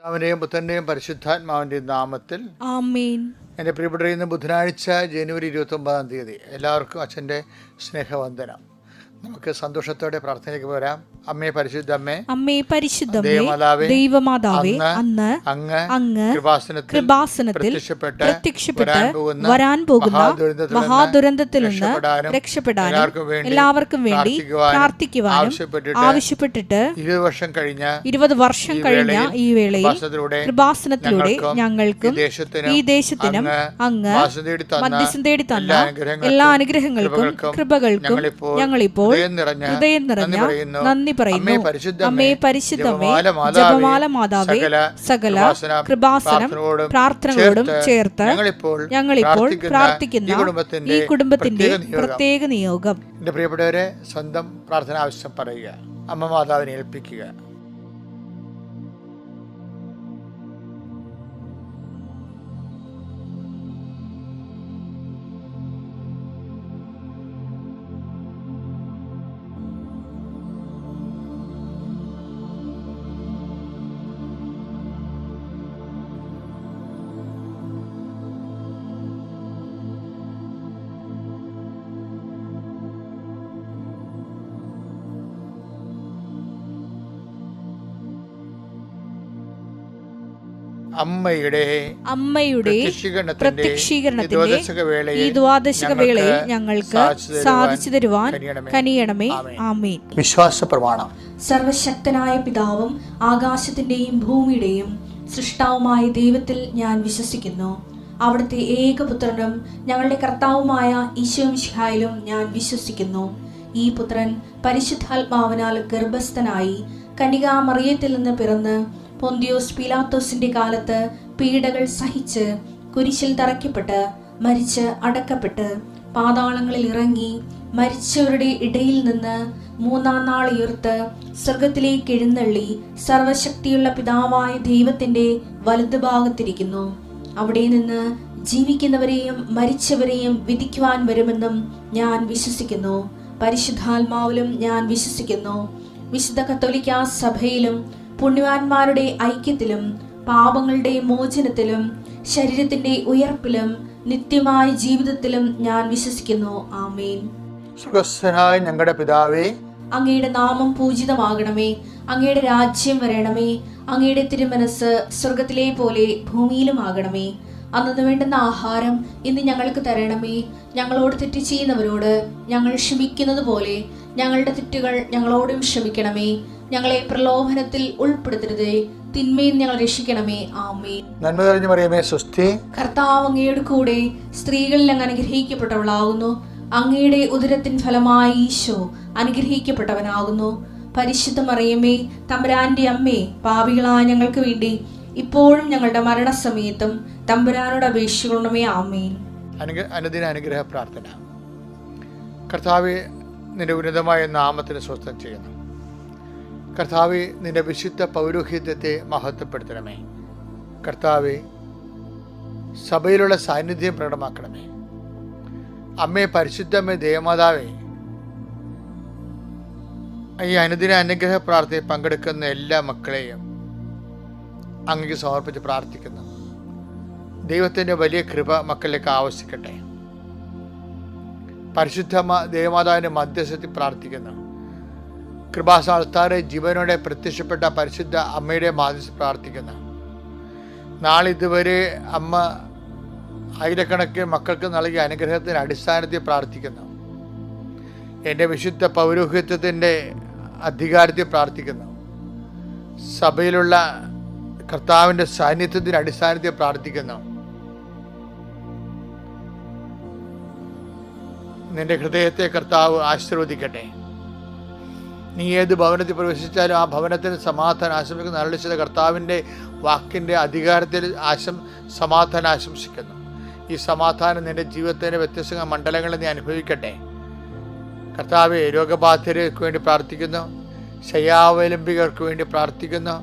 പിതാവിന്റെയും പുത്രന്റെയും പരിശുദ്ധാത്മാവിന്റെയും നാമത്തിൽ ആമേൻ. എൻ്റെ പ്രിയപ്പെട്ടവരെ, ഇന്ന് ബുധനാഴ്ച ജനുവരി 29 എല്ലാവർക്കും അച്ഛൻ്റെ സ്നേഹവന്ദനം. നമുക്ക് സന്തോഷത്തോടെ പ്രാർത്ഥനയ്ക്ക് വരാം. അമ്മേ പരിശുദ്ധമ്മേ, അമ്മേ പരിശുദ്ധമേ, ദൈവമാതാവേ, ദൈവമാതാവേ, അന്ന് അങ്ങ് കൃപാസനത്തിൽ പ്രത്യക്ഷപ്പെട്ട് വരാൻ പോകുന്ന മഹാദുരന്തത്തിൽ നിന്ന് രക്ഷപ്പെടാനും എല്ലാവർക്കും വേണ്ടി പ്രാർത്ഥിക്കുവാനും ആവശ്യപ്പെട്ടിട്ട് 20 വർഷം കഴിഞ്ഞ ഈ വേളയിൽ കൃപാസനത്തിലൂടെ ഞങ്ങൾക്കും ഈ ദേശത്തിനും അങ്ങ് മധ്യസ്ഥം തേടി തന്ന എല്ലാ അനുഗ്രഹങ്ങൾക്കും കൃപകൾക്കും ഞങ്ങളിപ്പോൾ ഹൃദയം നിറഞ്ഞ നന്ദി പറയുന്നു. അമ്മേ പരിശുദ്ധമേ, ജപമാല മാതാവേ, സകല കൃപാസനം പ്രാർത്ഥനകളോടും ചേർത്ത് ഞങ്ങളിപ്പോൾ പ്രാർത്ഥിക്കുന്ന ഈ കുടുംബത്തിന്റെ പ്രത്യേക നിയോഗം. എൻ്റെ പ്രിയപ്പെട്ടവരെ, സ്വന്തം പ്രാർത്ഥന ആവശ്യം പറയുക, അമ്മ മാതാവിനെ ഏൽപ്പിക്കുക. അമ്മയുടെ പ്രത്യക്ഷീകരണത്തിന്റെ ഈ ദ്വാദശക വേളയിൽ ഞങ്ങൾക്ക് സാധിച്ചു തരുവാൻ കനിയണമേ. ആമേൻ. വിശ്വാസ പ്രമാണം. സർവശക്തനായ പിതാവും ആകാശത്തിന്റെയും ഭൂമിയുടെയും സൃഷ്ടാവുമായ ദൈവത്തിൽ ഞാൻ വിശ്വസിക്കുന്നു. അവിടുത്തെ ഏകപുത്രനും ഞങ്ങളുടെ കർത്താവുമായ ഈശോമിശിഹായിലും ഞാൻ വിശ്വസിക്കുന്നു. ഈ പുത്രൻ പരിശുദ്ധാത്മാവിനാൽ ഗർഭസ്ഥനായി കന്യകാമറിയത്തിൽ നിന്ന് പിറന്ന് പൊന്തിയോസ് പീലാത്തോസിന്റെ കാലത്ത് പീഡകൾ സഹിച്ച് കുരിശിൽ തറയ്ക്കപ്പെട്ട് മരിച്ച് അടക്കപ്പെട്ട് പാതാളങ്ങളിൽ ഇറങ്ങി മരിച്ചവരുടെ ഇടയിൽ നിന്ന് 3-ാം നാൾ ഉയർത്ത് സ്വർഗത്തിലേക്ക് എഴുന്നള്ളി സർവശക്തിയുള്ള പിതാവായ ദൈവത്തിന്റെ വലതുഭാഗത്തിരിക്കുന്നു. അവിടെ നിന്ന് ജീവിക്കുന്നവരെയും മരിച്ചവരെയും വിധിക്കുവാൻ വരുമെന്നും ഞാൻ വിശ്വസിക്കുന്നു. പരിശുദ്ധാത്മാവിലും ഞാൻ വിശ്വസിക്കുന്നു. വിശുദ്ധ കത്തോലിക്കാ സഭയിലും പുണ്യവാന്മാരുടെ ഐക്യത്തിലും പാപങ്ങളുടെ മോചനത്തിലും ശരീരത്തിന്റെ ഉയർപ്പിലും നിത്യമായ ജീവിതത്തിലും ഞാൻ വിശ്വസിക്കുന്നു. ആമേൻ. സ്വർഗ്ഗസ്ഥനായ ഞങ്ങളുടെ പിതാവേ, അങ്ങയുടെ നാമം പൂജിതമാകണമേ. അങ്ങയുടെ രാജ്യം വരണമേ. അങ്ങയുടെ തിരുമനസ് സ്വർഗത്തിലെ പോലെ ഭൂമിയിലും ആകണമേ. അന്നു വേണ്ടുന്ന ആഹാരം ഇന്ന് ഞങ്ങൾക്ക് തരണമേ. ഞങ്ങളോട് തെറ്റ് ചെയ്യുന്നവരോട് ഞങ്ങൾ ക്ഷമിക്കുന്നത് പോലെ ഞങ്ങളുടെ തെറ്റുകൾ ഞങ്ങളോടും ക്ഷമിക്കണമേ. ഞങ്ങളെ പ്രലോഭനത്തിൽ ഉൾപ്പെടുത്തരുതേ, തിന്മയിൽ ഞങ്ങൾ രക്ഷിക്കണമേ. ആമേൻ. നന്മ നിറഞ്ഞ മറിയമേ, സ്വസ്തി. കർത്താവ് അങ്ങയുടെ കൂടെ സ്ത്രീകളിൽ അങ്ങ് അനുഗ്രഹിക്കപ്പെട്ടവളാകുന്നു. അങ്ങയുടെ ഉദരത്തിൻ ഫലമായി ഈശോ അനുഗ്രഹിക്കപ്പെട്ടവനാകുന്നു. പരിശുദ്ധ മറിയമേ, തമ്പുരാന്റെ അമ്മേ, പാപികളായ ഞങ്ങൾക്ക് വേണ്ടി ഇപ്പോഴും ഞങ്ങളുടെ മരണസമയത്തും തമ്പുരാനോട് അപേക്ഷിക്കണമേ. ആമേൻ. അനുദിന അനുഗ്രഹ പ്രാർത്ഥന. കർത്താവേ, നിന്റെ ഉന്നതമായ നാമത്തിന് സ്വസ്ഥം ചെയ്യുന്നു. കർത്താവേ, നിന്റെ വിശുദ്ധ പൗരോഹിത്യത്തെ മഹത്വപ്പെടുത്തണമേ. കർത്താവേ, സഭയിലുള്ള സാന്നിധ്യം പ്രകടമാക്കണമേ. അമ്മേ പരിശുദ്ധമ്മേ, ദേവമാതാവേ, ഈ അനുദിന അനുഗ്രഹ പ്രാർത്ഥനയിൽ പങ്കെടുക്കുന്ന എല്ലാ മക്കളെയും അങ്ങേക്ക് സമർപ്പിച്ച് പ്രാർത്ഥിക്കുന്നു. ദൈവത്തിൻ്റെ വലിയ കൃപ മക്കളിലേക്ക് ആവശ്യിക്കട്ടെ. പരിശുദ്ധ ദേവമാതാവിൻ്റെ മധ്യസ്ഥത്തിൽ പ്രാർത്ഥിക്കുന്നു. കൃപാസ്ഥാനത്താറെ ജീവനോടെ പ്രത്യക്ഷപ്പെട്ട പരിശുദ്ധ അമ്മയുടെ മാധ്യസ്ഥ പ്രാർത്ഥിക്കുന്നു. നാളിതുവരെ അമ്മ ആയിരക്കണക്കിന് മക്കൾക്ക് നൽകിയ അനുഗ്രഹത്തിൻ്റെ അടിസ്ഥാനത്തിൽ പ്രാർത്ഥിക്കുന്നു. എൻ്റെ വിശുദ്ധ പൗരോഹിത്യത്തിൻ്റെ അധികാരത്തിൽ പ്രാർത്ഥിക്കുന്നു. സഭയിലുള്ള കർത്താവിൻ്റെ സാന്നിധ്യത്തിൻ്റെ അടിസ്ഥാനത്തിൽ പ്രാർത്ഥിക്കുന്നു. നിന്റെ ഹൃദയത്തെ കർത്താവ് ആശീർവദിക്കട്ടെ. നീ ഏത് ഭവനത്തിൽ പ്രവേശിച്ചാലും ആ ഭവനത്തിന് സമാധാനം ആശംസിക്കുന്ന അരുളിച്ചത് കർത്താവിൻ്റെ വാക്കിൻ്റെ അധികാരത്തിൽ സമാധാനം ആശംസിക്കുന്നു. ഈ സമാധാനം നിന്റെ ജീവിതത്തിൻ്റെ വ്യത്യസ്ത മണ്ഡലങ്ങളിൽ നീ അനുഭവിക്കട്ടെ. കർത്താവെ, രോഗബാധിതർക്ക് വേണ്ടി പ്രാർത്ഥിക്കുന്നു. ശയ്യാവലംബികർക്ക് വേണ്ടി പ്രാർത്ഥിക്കുന്നു.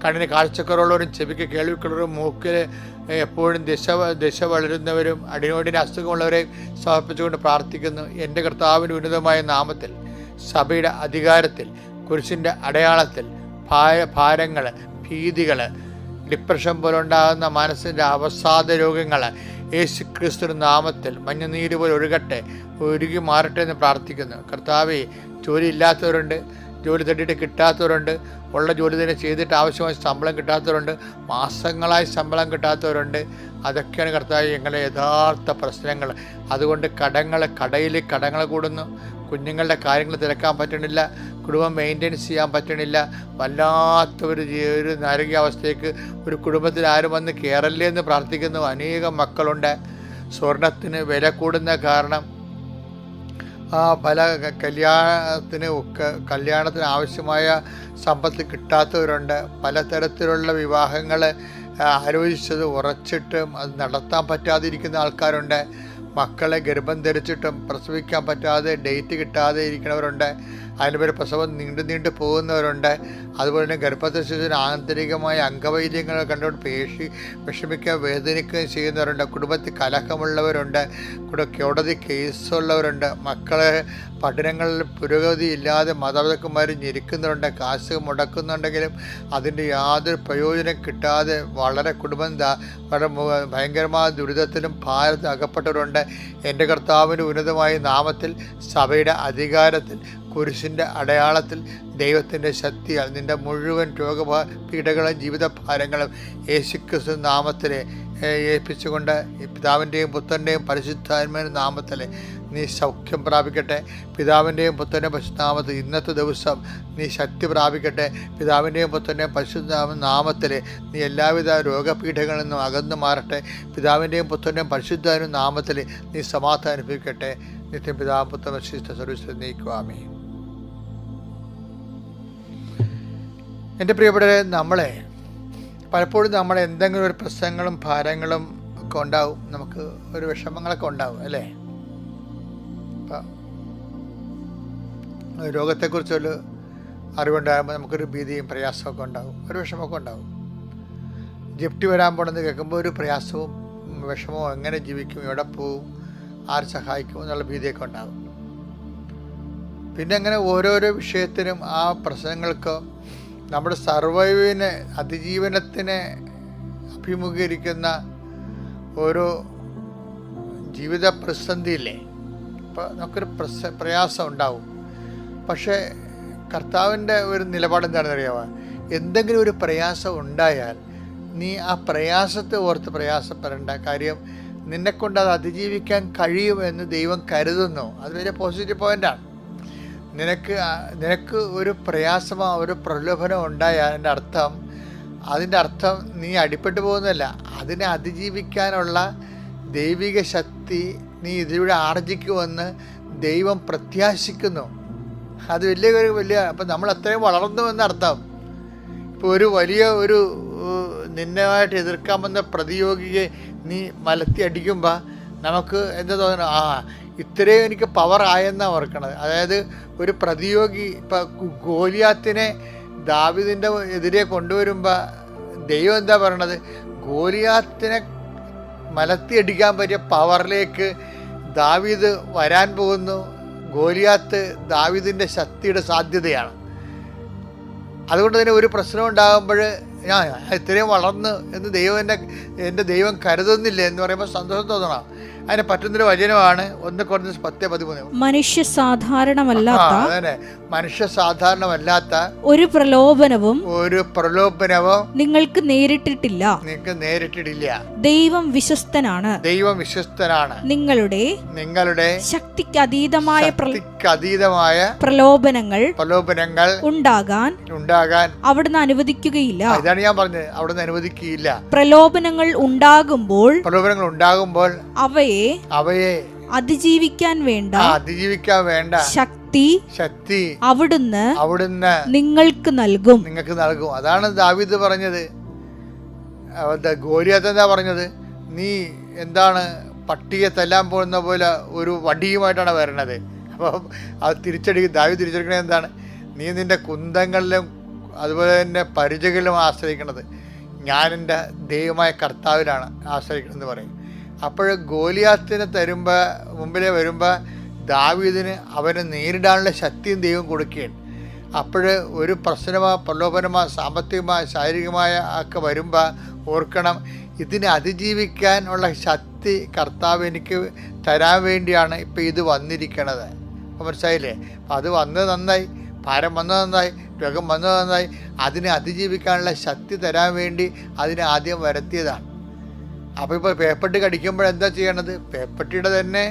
കണ്ണിന് കാഴ്ചക്കുറവുള്ളവരും ചെവിക്ക് കേൾവിക്കുള്ളവരും മൂക്കിൽ എപ്പോഴും ദിശ വളരുന്നവരും അടിനോടിന് അസുഖമുള്ളവരെയും സമർപ്പിച്ചുകൊണ്ട് പ്രാർത്ഥിക്കുന്നു. എൻ്റെ കർത്താവിൻ്റെ ഉന്നതമായ നാമത്തിൽ സഭയുടെ അധികാരത്തിൽ കുരിശിൻ്റെ അടയാളത്തിൽ ഭാരങ്ങൾ ഭീതികൾ ഡിപ്രഷൻ പോലുണ്ടാകുന്ന മനസ്സിൻ്റെ അവസാദ രോഗങ്ങൾ യേശു ക്രിസ്തു നാമത്തിൽ മഞ്ഞുനീര് പോലെ ഒഴുകി മാറട്ടെ എന്ന് പ്രാർത്ഥിക്കുന്നു. കർത്താവേ, ജോലി ഇല്ലാത്തവരുണ്ട്, ജോലി തട്ടിയിട്ട് കിട്ടാത്തവരുണ്ട്, ഉള്ള ജോലി തന്നെ ചെയ്തിട്ട് ആവശ്യമായ ശമ്പളം കിട്ടാത്തവരുണ്ട്, മാസങ്ങളായി ശമ്പളം കിട്ടാത്തവരുണ്ട്. അതൊക്കെയാണ് കർത്താവ് ഞങ്ങളുടെ യഥാർത്ഥ പ്രശ്നങ്ങൾ. അതുകൊണ്ട് കടയിൽ കടങ്ങൾ കൂടുന്നു, കുഞ്ഞുങ്ങളുടെ കാര്യങ്ങൾ തിരക്കാൻ പറ്റണില്ല, കുടുംബം മെയിൻറ്റെയിൻസ് ചെയ്യാൻ പറ്റണില്ല. വല്ലാത്ത ഒരു നാരകീയാവസ്ഥയ്ക്ക് ഒരു കുടുംബത്തിൽ ആരും വന്ന് കയറല്ലേ എന്ന് പ്രാർത്ഥിക്കുന്നു. അനേകം മക്കളുണ്ട്. സ്വർണത്തിന് വില കൂടുന്ന കാരണം പല കല്യാണത്തിന് ആവശ്യമായ സമ്പത്ത് കിട്ടാത്തവരുണ്ട്. പലതരത്തിലുള്ള വിവാഹങ്ങൾ ആലോചിച്ചത് ഉറച്ചിട്ടും അത് നടത്താൻ പറ്റാതിരിക്കുന്ന ആൾക്കാരുണ്ട്. മക്കളെ ഗർഭം ധരിച്ചിട്ടും പ്രസവിക്കാൻ പറ്റാതെ ഡേറ്റ് കിട്ടാതെ ഇരിക്കുന്നവരുണ്ട്. അതിനുപരി പ്രസവം നീണ്ടു പോകുന്നവരുണ്ട്. അതുപോലെ തന്നെ ഗർഭത്തെ ശേഷം ആന്തരികമായ അംഗവൈദ്യങ്ങൾ കണ്ടുകൊണ്ട് വിഷമിക്കുകയും വേദനിക്കുകയും ചെയ്യുന്നവരുണ്ട്. കുടുംബത്തിൽ കലഹമുള്ളവരുണ്ട്, കോടതി കേസുള്ളവരുണ്ട്. മക്കളെ പഠനങ്ങളിൽ പുരോഗതി ഇല്ലാതെ മാതാപിതാക്കന്മാർ ഞെരുക്കുന്നവരുണ്ട്. കാശ് മുടക്കുന്നുണ്ടെങ്കിലും അതിൻ്റെ യാതൊരു പ്രയോജനം കിട്ടാതെ വളരെ വളരെ ഭയങ്കരമായ ദുരിതത്തിലും ഭാരത്തിൽ അകപ്പെട്ടവരുണ്ട്. എൻ്റെ കർത്താവിൻ്റെ ഉന്നതമായ നാമത്തിൽ, സഭയുടെ അധികാരത്തിൽ, കുരിശിൻ്റെ അടയാളത്തിൽ, ദൈവത്തിൻ്റെ ശക്തിയാൽ നിൻ്റെ മുഴുവൻ രോഗപീഠകളും ജീവിതഭാരങ്ങളും യേശുക്രിസ്തു നാമത്തിൽ ഏൽപ്പിച്ചുകൊണ്ട് പിതാവിൻ്റെയും പുത്രൻ്റെയും പരിശുദ്ധാത്മാവിൻ്റെ നാമത്തിൽ നീ സൗഖ്യം പ്രാപിക്കട്ടെ. പിതാവിൻ്റെയും പുത്രൻ്റെയും പരിശുദ്ധനാമത്തിൽ ഇന്നത്തെ ദിവസം നീ ശക്തി പ്രാപിക്കട്ടെ. പിതാവിൻ്റെയും പുത്രൻ്റെയും പരിശുദ്ധ നാമത്തിൽ നീ എല്ലാവിധ രോഗപീഠങ്ങളിൽ നിന്നും അകന്നു മാറട്ടെ. പിതാവിൻ്റെയും പുത്രൻ്റെയും പരിശുദ്ധാത്മാവിൻ്റെ നാമത്തിൽ നീ സമാധാനം അനുഭവിക്കട്ടെ. നിത്യം പിതാവ് പുത്ര പരിശുദ്ധ സർവ്വീസ് നീക്കുവാമേ. എൻ്റെ പ്രിയപ്പെട്ടവരെ, പലപ്പോഴും എന്തെങ്കിലും ഒരു പ്രശ്നങ്ങളും ഭാരങ്ങളും ഒക്കെ ഉണ്ടാവും, നമുക്ക് ഒരു വിഷമങ്ങളൊക്കെ ഉണ്ടാവും അല്ലേ? ഇപ്പം രോഗത്തെക്കുറിച്ചൊരു അറിവുണ്ടാകുമ്പോൾ നമുക്കൊരു ഭീതിയും പ്രയാസമൊക്കെ ഉണ്ടാവും, ഒരു വിഷമമൊക്കെ ഉണ്ടാവും. ജപ്തി വരാൻ പോണെന്ന് കേൾക്കുമ്പോൾ ഒരു പ്രയാസവും വിഷമവും, എങ്ങനെ ജീവിക്കും, എവിടെ പോവും, ആര് സഹായിക്കും എന്നുള്ള ഭീതിയൊക്കെ ഉണ്ടാകും. പിന്നെ അങ്ങനെ ഓരോരോ വിഷയത്തിനും ആ പ്രശ്നങ്ങൾക്ക് നമ്മുടെ അതിജീവനത്തിനെ അഭിമുഖീകരിക്കുന്ന ഓരോ ജീവിത പ്രതിസന്ധിയില്ലേ, അപ്പോൾ നമുക്കൊരു പ്രയാസം ഉണ്ടാവും. പക്ഷേ കർത്താവിൻ്റെ ഒരു നിലപാട് എന്താണെന്ന് അറിയാമോ? എന്തെങ്കിലും ഒരു പ്രയാസം ഉണ്ടായാൽ നീ ആ പ്രയാസത്തെ ഓർത്ത് പ്രയാസപ്പെടേണ്ട. കാര്യം നിന്നെക്കൊണ്ട് അത് അതിജീവിക്കാൻ കഴിയുമെന്ന് ദൈവം കരുതുന്നു. അത് വലിയ പോസിറ്റീവ് പോയിൻ്റാണ്. നിനക്ക് ഒരു പ്രയാസമോ ഒരു പ്രലോഭനം ഉണ്ടായാൽ അതിൻ്റെ അർത്ഥം നീ അടിപ്പെട്ടു പോകുന്നതല്ല. അതിനെ അതിജീവിക്കാനുള്ള ദൈവിക ശക്തി നീ ഇതിലൂടെ ആർജിക്കുമെന്ന് ദൈവം പ്രത്യാശിക്കുന്നു. അത് വലിയ അപ്പം നമ്മൾ അത്രയും വളർന്നു എന്നർത്ഥം. ഇപ്പോൾ ഒരു നിന്നമായിട്ട് എതിർക്കാമെന്ന പ്രതിയോഗിയെ നീ മലത്തി അടിക്കുമ്പോൾ നമുക്ക് എന്താ തോന്നുന്നു, ഇത്രയും എനിക്ക് പവർ ആയെന്നാണ് ഓർക്കണത്. അതായത് ഒരു പ്രതിയോഗി ഇപ്പം ഗോലിയാത്തിനെ ദാവീദിൻ്റെ എതിരെ കൊണ്ടുവരുമ്പോൾ ദൈവം എന്താ പറയണത്? ഗോലിയാത്തിനെ മലത്തി അടിക്കാൻ പറ്റിയ പവറിലേക്ക് ദാവീദ് വരാൻ പോകുന്നു. ഗോലിയാത്ത് ദാവീദിൻ്റെ ശക്തിയുടെ സാധ്യതയാണ്. അതുകൊണ്ട് തന്നെ ഒരു പ്രശ്നം ഉണ്ടാകുമ്പോൾ ഞാൻ ഇത്രയും വളർന്ന് എന്ന് എൻ്റെ ദൈവം കരുതുന്നില്ല എന്ന് പറയുമ്പോൾ സന്തോഷം തോന്നണം. അതിന് പറ്റുന്നൊരു വചനമാണ് 1 കൊരിന്ത്യർ 10:13. മനുഷ്യ സാധാരണമല്ലാത്ത ഒരു പ്രലോഭനവും നിങ്ങൾക്ക് നേരിട്ടിട്ടില്ല. ദൈവം വിശ്വസ്തനാണ്. നിങ്ങളുടെ ശക്തിക്ക് അതീതമായ പ്രലോഭനങ്ങൾ ഉണ്ടാകാൻ അവിടുന്ന് അനുവദിക്കുകയില്ല. ഇതാണ് ഞാൻ പറഞ്ഞത്, അവിടുന്ന് അനുവദിക്കുകയില്ല. പ്രലോഭനങ്ങൾ ഉണ്ടാകുമ്പോൾ അവയെ അതിജീവിക്കാൻ വേണ്ട ശക്തി അവിടുന്ന് നിങ്ങൾക്ക് നൽകും. അതാണ് ദാവീദ് പറഞ്ഞത്. ഗോലിയാത്ത് എന്താ പറഞ്ഞത്? നീ എന്താണ് പട്ടിയെ തല്ലാൻ പോകുന്ന പോലെ ഒരു വടിയുമായിട്ടാണ് വരണത്. അപ്പം അത് ദാവീദ് തിരിച്ചടിക്കണത് എന്താണ്? നീ നിന്റെ കുന്തങ്ങളിലും അതുപോലെ തന്നെ പരിചകളിലും ആശ്രയിക്കണത്, ഞാൻ എൻ്റെ ദൈവമായ കർത്താവിലാണ് ആശ്രയിക്കണമെന്ന് പറയും. അപ്പോൾ ഗോലിയാത്തിനെ മുമ്പിലേ വരുമ്പോൾ ദാവീദിന് അവനെ നേരിടാനുള്ള ശക്തിയും ദൈവം കൊടുക്കുകയാണ്. അപ്പോൾ ഒരു പ്രശ്നമോ പ്രലോഭനമോ സാമ്പത്തികമായ ശാരീരികമായ ഒക്കെ വരുമ്പോൾ ഓർക്കണം, ഇതിനെ അതിജീവിക്കാൻ ഉള്ള ശക്തി കർത്താവ് എനിക്ക് തരാൻ വേണ്ടിയാണ് ഇപ്പോൾ ഇത് വന്നിരിക്കണത്. അപ്പോൾ മനസ്സിലായില്ലേ? അപ്പം അത് വന്നത് നന്നായി, ഭാരം വന്നത് നന്നായി, രോഗം വന്നത് നന്നായി. അതിനെ അതിജീവിക്കാനുള്ള ശക്തി തരാൻ വേണ്ടി അതിനെ ആദ്യം വരുത്തിയതാണ്. അപ്പോൾ ഇപ്പോൾ പേപ്പട്ടി കടിക്കുമ്പോഴെന്താ ചെയ്യണത്? പേപ്പട്ടിയുടെ തന്നെ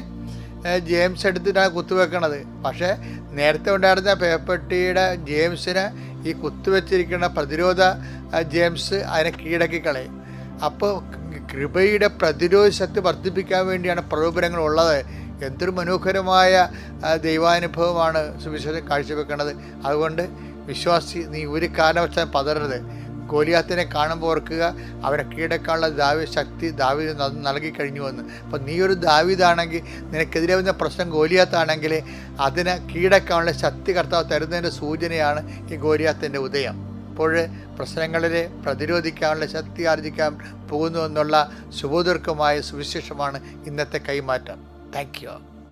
ജെയിംസ് എടുത്തിട്ടാണ് കുത്തുവെക്കണത്. പക്ഷേ നേരത്തെ ഉണ്ടായിരുന്ന പേപ്പട്ടിയുടെ ജെയിംസിന് ഈ കുത്തുവെച്ചിരിക്കുന്ന പ്രതിരോധ ജെയിംസ് അതിനെ കീഴടക്കി കളയും. അപ്പോൾ കൃപയുടെ പ്രതിരോധ ശക്തി വർദ്ധിപ്പിക്കാൻ വേണ്ടിയാണ് പ്രലോഭനങ്ങൾ ഉള്ളത്. എന്തൊരു മനോഹരമായ ദൈവാനുഭവമാണ് സുവിശേഷം കാഴ്ചവെക്കുന്നത്. അതുകൊണ്ട് വിശ്വാസി, നീ ഒരു കാലവശാലും പതറരുത്. ഗോലിയാത്തിനെ കാണുമ്പോൾ ഓർക്കുക, അവനെ കീഴടക്കാനുള്ള ശക്തി ദാവീദ് നൽകി കഴിഞ്ഞുവെന്ന്. അപ്പം നീ ഒരു ദാവീദാണെങ്കിൽ, നിനക്കെതിരെ വന്ന പ്രശ്നം ഗോലിയാത്താണെങ്കിൽ അതിനെ കീഴടക്കാനുള്ള ശക്തി കർത്താവ് തരുന്നതിൻ്റെ സൂചനയാണ് ഈ ഗോലിയാത്തിൻ്റെ ഉദയം. അപ്പോൾ പ്രശ്നങ്ങളിൽ പ്രതിരോധിക്കാനുള്ള ശക്തി ആർജിക്കാൻ പോകുന്നു എന്നുള്ള സുബോധർക്കമായ സുവിശേഷമാണ് ഇന്നത്തെ കൈമാറ്റം. Thank you.